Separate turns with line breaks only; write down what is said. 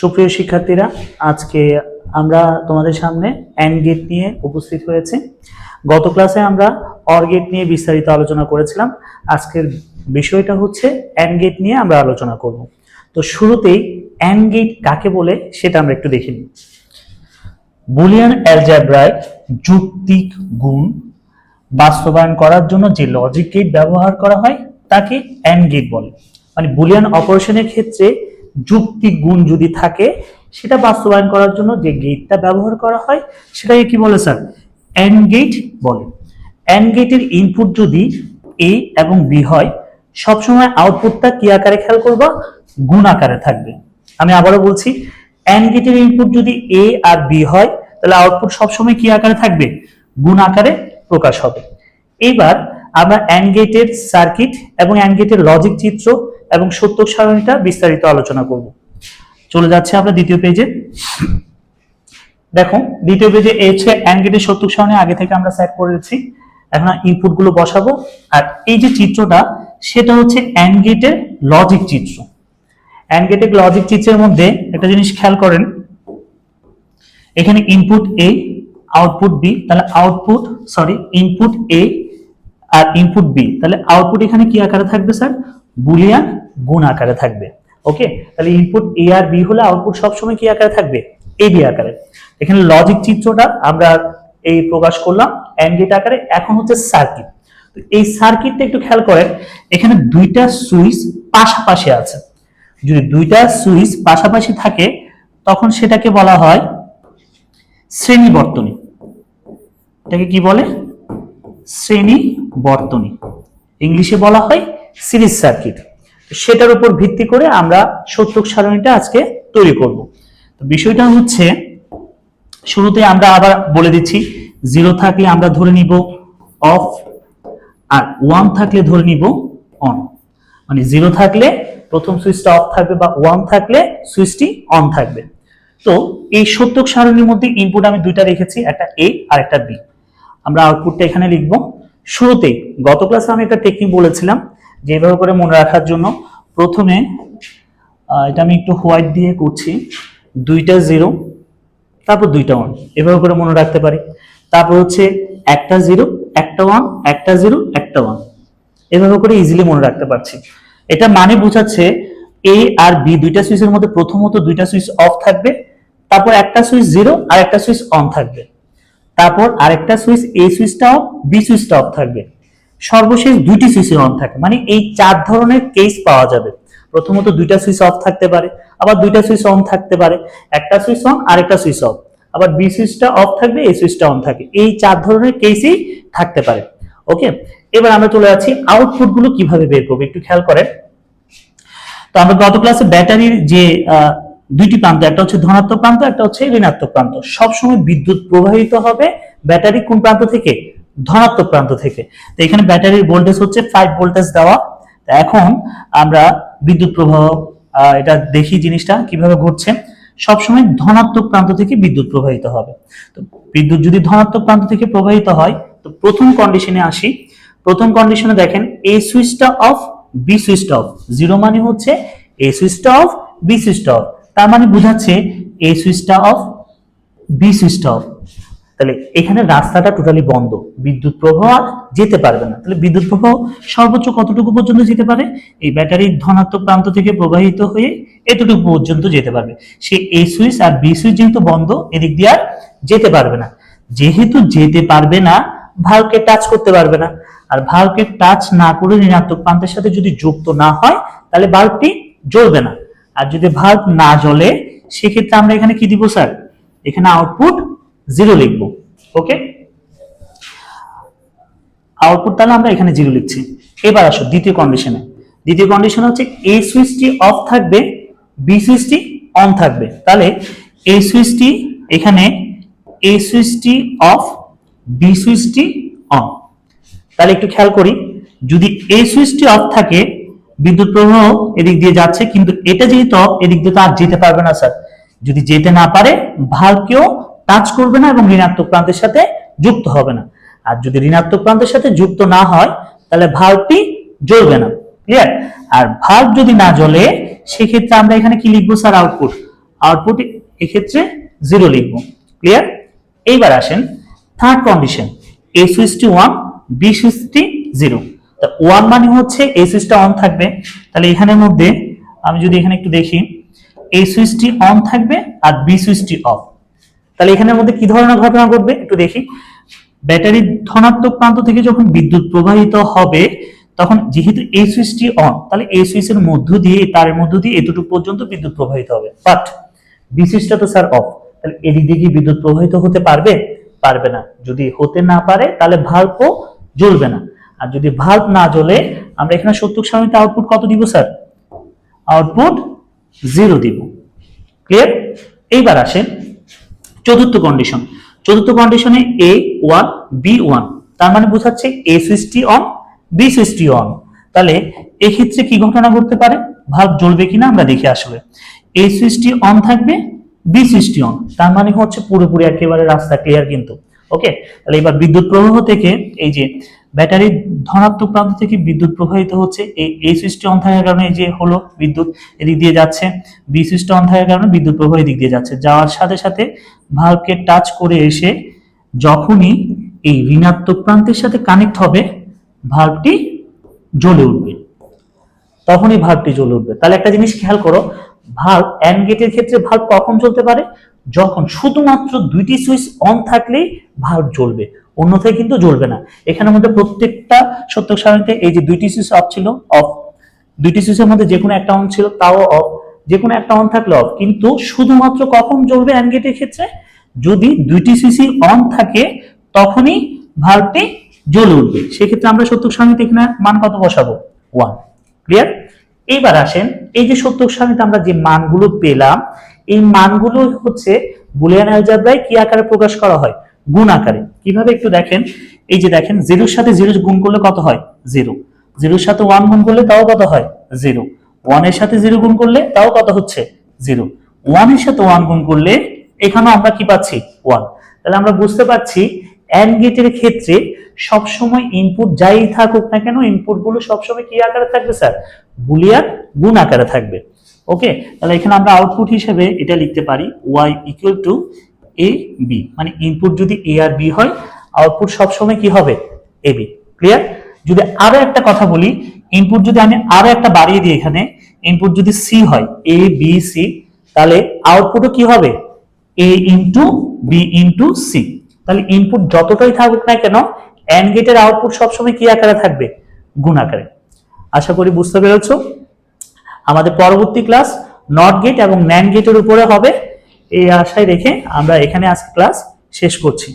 সুপ্রিয় শিক্ষার্থীরা, আজকে আমরা তোমাদের সামনে অ্যান্ড গেট নিয়ে উপস্থিত হয়েছে। গত ক্লাসে আমরা অর গেট নিয়ে বিস্তারিত আলোচনা করেছিলাম। আজকের বিষয়টা হচ্ছে অ্যান্ড গেট নিয়ে আমরা আলোচনা করব। তো শুরুতেই অ্যান্ড গেট কাকে বলে সেটা আমরা একটু দেখে নিই। বুলিয়ান অ্যালজেব্রায় যুক্তিক গুণ বাস্তবায়ন করার জন্য যে লজিক গেট ব্যবহার করা হয় তাকে অ্যান্ড গেট বলে। মানে বুলিয়ান অপারেশনের ক্ষেত্রে যুক্তিক গুণ যদি থাকে সেটা বাস্তবায়ন করার জন্য যে গেটটা ব্যবহার করা হয় সেটাকে কি বলে স্যার? অ্যান্ড গেট বলে। অ্যান্ড গেটের ইনপুট যদি এ এবং বি হয়, সবসময় আউটপুটটা কি আকারে খেয়াল করবা? গুণ আকারে থাকবে। আমি আবারও বলছি, অ্যান্ড গেটের ইনপুট যদি এ আর বি হয় তাহলে আউটপুট সবসময় কি আকারে থাকবে? গুণ আকারে প্রকাশ হবে। এবার আমরা অ্যান্ড গেটের সার্কিট এবং অ্যান্ড গেটের লজিক চিত্র এবং সত্য সারণীটা বিস্তারিত আলোচনা করব। চলে যাচ্ছে আমরা দ্বিতীয় পেজে। দেখো, দ্বিতীয় পেজে এই হচ্ছে অ্যান্ড গেটের সত্য সারণী, আগে থেকে আমরা সেট করেছি। এখন ইনপুট গুলো বসাবো। আর এই যে চিত্রটা সেটা হচ্ছে অ্যান্ড গেটের লজিক চিত্র। অ্যান্ড গেটের লজিক চিত্রের মধ্যে একটা জিনিস খেয়াল করেন, এখানে ইনপুট এ আউটপুট বি, তাহলে ইনপুট এ আর ইনপুট বি, তাহলে আউটপুট এখানে কি আকারে থাকবে স্যার? বুলিয়ান গুণ আকারে থাকবে। ওকে, তাহলে ইনপুট এ আর বি হলে আউটপুট সবসময় কি আকারে থাকবে? এ বি আকারে। এখানে লজিক চিত্রটা আমরা এই প্রকাশ করলাম অ্যান্ড গেট আকারে। এখন হচ্ছে সার্কিট। তো এই সার্কিটটা একটু খেয়াল করেন, এখানে দুইটা সুইচ পাশাপাশি আছে। যদি দুইটা সুইচ পাশাপাশি থাকে তখন সেটাকে বলা হয় শ্রেণী বর্তনী। এটাকে কি বলে? শ্রেণী বর্তনী। ইংলিশে বলা হয় সিরিজ সার্কিট। সেটার উপর ভিত্তি করে আমরা সত্যক সারণীটা আজকে তৈরি করব। তো বিষয়টা হচ্ছে, শুরুতে আমরা আবার বলে দিচ্ছি, 0 থাকলে আমরা ধরে নিব অফ, আর 1 থাকলে ধরে নিব অন। মানে 0 থাকলে প্রথম সুইচটা অফ থাকবে বা 1 থাকলে সুইচটি অন থাকবে। তো এই সত্যক সারণীর মধ্যে ইনপুট আমি দুইটা রেখেছি, একটা এ আর একটা বি। আমরা আউটপুটটা এখানে লিখব। শুরুতেই গত ক্লাসে আমি একটা টেকনিক বলেছিলাম যে এভাবে করে মনে রাখার জন্য, প্রথমে এটা আমি একটু হোয়াইট দিয়ে করছি, দুইটা 0 তারপর দুইটা 1, এভাবে করে মনে রাখতে পারি। তারপর হচ্ছে একটা 0 একটা 1, একটা 0 একটা 1, এভাবে করে ইজিলি মনে রাখতে পারছি। এটা মানে বোঝাচ্ছে এ আর বি দুইটা সুইচের মধ্যে প্রথমত দুইটা সুইচ অফ থাকবে, তারপর একটা সুইচ 0 আর একটা সুইচ অন থাকবে, তারপর আরেকটা সুইচ এ সুইচটা অফ, বি সুইচটা অফ থাকবে, সর্বশেষ দুইটি সুইচ অন থাকে। মানে এই 4 ধরনের কেস পাওয়া যাবে। প্রথমত দুইটা সুইচ অফ থাকতে পারে, আবার দুইটা সুইচ অন থাকতে পারে, একটা সুইচ অন আর একটা সুইচ অফ, আবার বি সুইচটা অফ থাকবে, এ সুইচটা অন থাকে। এই 4 ধরনের কেসই থাকতে পারে। ওকে, এবার আমরা চলে যাচ্ছি আউটপুট গুলো কিভাবে বের করব একটু খেয়াল করেন। তো আমরা গত ক্লাসে ব্যাটারির যে দুইটি প্রান্ত, একটা হচ্ছে ধনাত্মক প্রান্ত, একটা হচ্ছে ঋণাত্মক প্রান্ত। সবসময় বিদ্যুৎ প্রবাহিত হবে ব্যাটারি কোন প্রান্ত থেকে? ধনাত্মক প্রান্ত থেকে। তো এখানে ব্যাটারির ভোল্টেজ হচ্ছে 5 ভোল্টেজ দেওয়া। এখন আমরা বিদ্যুৎ প্রবাহ এটা দেখি জিনিসটা কিভাবে ঘটছে। সবসময় ধনাত্মক প্রান্ত থেকে বিদ্যুৎ প্রবাহিত হবে। তো বিদ্যুৎ যদি ধনাত্মক প্রান্ত থেকে প্রবাহিত হয়, তো প্রথম কন্ডিশনে আসি। প্রথম কন্ডিশনে দেখেন এ সুইচটা অফ, বি সুইচটা অফ। 0 মানে হচ্ছে এ সুইচটা অফ, বি সুইচটা অফ। তার মানে বোঝাচ্ছে এ সুইচটা অফ, বি সুইচটা অফ। তাহলে এখানে রাস্তাটা টোটালি বন্ধ, বিদ্যুৎ প্রবাহ যেতে পারবে না। তাহলে বিদ্যুৎ প্রবাহ সর্বোচ্চ কতটুকু পর্যন্ত যেতে পারে? এই ব্যাটারির ধনাত্মক প্রান্ত থেকে প্রবাহিত হয়ে এতটুকু পর্যন্ত যেতে পারবে। সে এ সুইচ আর বি সুইচ যেহেতু বন্ধ, এদিক দিয়ে আর যেতে পারবে না। যেহেতু যেতে পারবে না, ভালভকে টাচ করতে পারবে না। আর ভালভকে টাচ না করে ঋণাত্মক প্রান্তের সাথে যদি যুক্ত না হয় তাহলে ভালভটি জ্বলবে না। আর যদি ভালভ না জ্বলে সেক্ষেত্রে আমরা এখানে কি দিব স্যার? এখানে আউটপুট 0 লিখবো। ওকে, আউটপুট তাহলে আমরা এখানে 0 লিখছি। এবার আসো দ্বিতীয় কন্ডিশনে। দ্বিতীয় কন্ডিশন হচ্ছে এ সুইচটি অফ থাকবে, বি সুইচটি অন থাকবে। তাহলে এ সুইচটি এখানে, এ সুইচটি অফ, বি সুইচটি অন। তাহলে একটু খেয়াল করি, যদি এ সুইচটি অফ থাকে বিদ্যুৎ প্রবাহ এদিক দিয়ে যাচ্ছে, কিন্তু এটা যেহেতু অফ এদিক দিয়ে তো আর যেতে পারবে না স্যার। যদি যেতে না পারে ভালভকেও টাচ করবে না এবং ঋণাত্মক প্রান্তের সাথে যুক্ত হবে না। আর যদি ঋণাত্মক প্রান্তের সাথে যুক্ত না হয় তাহলে ভালভটি জ্বলবে না। ক্লিয়ার? আর ভালভ যদি না জ্বলে সেক্ষেত্রে আমরা এখানে কি লিখবো স্যার? আউটপুট। আউটপুট এক্ষেত্রে 0 লিখবো। ক্লিয়ার? এইবার আসেন থার্ড কন্ডিশন, এ সুইচটি 1 বি সুইচটি 0। তা 1 মানে হচ্ছে এই সুইচটা অন থাকবে, তাহলে এখানের মধ্যে আমি যদি এখানে একটু দেখি এই সুইচটি অন থাকবে আর বি সুইচটি অফ। তাহলে এখানের মধ্যে কি ধরনের ঘটনা ঘটবে একটু দেখি। ব্যাটারির ধনাত্মক প্রান্ত থেকে যখন বিদ্যুৎ প্রবাহিত হবে তখন যেহেতু এই সুইচটি অন, তাহলে এই সুইচের মধ্য দিয়ে তারের মধ্য দিয়ে এতটুকু পর্যন্ত বিদ্যুৎ প্রবাহিত হবে। বাট বি সুইচটা তো স্যার অফ, তাহলে এদিক দিয়ে কি বিদ্যুৎ প্রবাহিত হতে পারবে? পারবে না। যদি হতে না পারে তাহলে ভাল্বও জ্বলবে না। আর যদি ভাল্ব না জ্বলে আমরা এখানে সত্যক সারণীতে আউটপুট কত দিব স্যার? আউটপুট 0 দিব। ক্লিয়ার? এইবার আসেন চতুর্থ কন্ডিশন। চতুর্থ কন্ডিশনে A1 B1, তার মানে বোঝাচ্ছে এ সুইচটি অন বি সুইচটি অন। তাহলে এক্ষেত্রে কি ঘটনা ঘটতে পারে? ভাল্ব জ্বলবে কিনা আমরা দেখি। আসলে এ সুইচটি অন থাকবে, বি সুইচটি অন, তার মানে হচ্ছে পুরোপুরি একেবারে রাস্তা ক্লিয়ার কিন্তু। ওকে, তাহলে এবার বিদ্যুৎ প্রবাহ থেকে এই যে ব্যাটারির ধনাত্মক প্রান্ত থেকে বিদ্যুৎ প্রবাহিত হচ্ছে, এই সুইচটি অন থাকার কারণে এই যে হলো বিদ্যুৎ এদিক দিয়ে যাচ্ছে, বি সুইচটা অন থাকার কারণে বিদ্যুৎ প্রবাহ এদিক দিয়ে যাচ্ছে, যাওয়ার সাথে সাথে ভাল্বকে টাচ করে এসে যখনই এই ঋণাত্মক প্রান্তের সাথে কানেক্ট হবে ভাল্বটি জ্বলে উঠবে, তখনই ভাল্বটি জ্বলে উঠবে। তাহলে একটা জিনিস খেয়াল করো, ভাল্ব এন্ড গেটের ক্ষেত্রে ভাল্ব কখন জ্বলতে পারে? যখন শুধুমাত্র দুইটি সুইচ অন থাকলেই ভাল্ব জ্বলবে, অন্যথায় কিন্তু জ্বলবে না। এখানের মধ্যে প্রত্যেকটা সত্যক সারণীতে এই যে দুইটি সুইচ অফ ছিল, অফ, দুইটি সুইচের মধ্যে যে কোনো একটা অন ছিল তাও অফ, যে কোনো একটা অন থাকলে অফ। কিন্তু শুধুমাত্র কখন জ্বলবে এন্ড গেটের ক্ষেত্রে? যদি দুইটি সুইচই অন থাকে তখনই ভাল্বটি জ্বলে উঠবে। সেক্ষেত্রে আমরা সত্যক সারণীতে এখানে মান কত বসাবো? 1। ক্লিয়ার? এইবার আসেন এই যে সত্যক সারণীতে আমরা যে মানগুলো পেলাম এই মানগুলো হচ্ছে বুলিয়ান অ্যালজেব্রায় কি আকারে প্রকাশ করা হয়? গুণ আকারে। কিভাবে একটু দেখেন, এই যে দেখেন 0 এর সাথে 0 গুণ করলে কত হয়? 0। 0 এর সাথে 1 গুণ করলে তাও কত হয়? 0। 1 এর সাথে 0 গুণ করলে তাও কত হচ্ছে? 0। 1 এর সাথে 1 গুণ করলে এখানে আমরা কি পাচ্ছি? 1। তাহলে আমরা বুঝতে পারছি এন্ড গেটের ক্ষেত্রে সবসময় ইনপুট যাই থাকুক না কেন ইনপুট গুলো সবসময় কি আকারে থাকবে স্যার? বুলিয়ান গুণ আকারে থাকবে। ওকে, তাহলে এখানে আমরা আউটপুট হিসেবে এটা লিখতে পারি y equal to A B, মানে ইনপুট যদি এ আর বি হয় আউটপুট সবসময় কি হবে? A B. ক্লিয়ার? যদি আরো একটা কথা বলি, ইনপুট যদি আমি আরো একটা বাড়িয়ে দিই, এখানে ইনপুট যদি সি হয় এ বি সি, তাহলে আউটপুটও কি হবে? এ ইন্টু বি ইন্টু সি। তাহলে ইনপুট যতটাই থাকুক না কেন এন্ড গেটের আউটপুট সবসময় কি আকারে থাকবে? গুণ আকারে। আশা করি বুঝতে পেরেছো। আমাদের পরবর্তী ক্লাস নট গেট এবং ন্যান্ড গেটের উপরে হবে, এই আশায় রেখে আমরা এখানে আজকে ক্লাস শেষ করছি।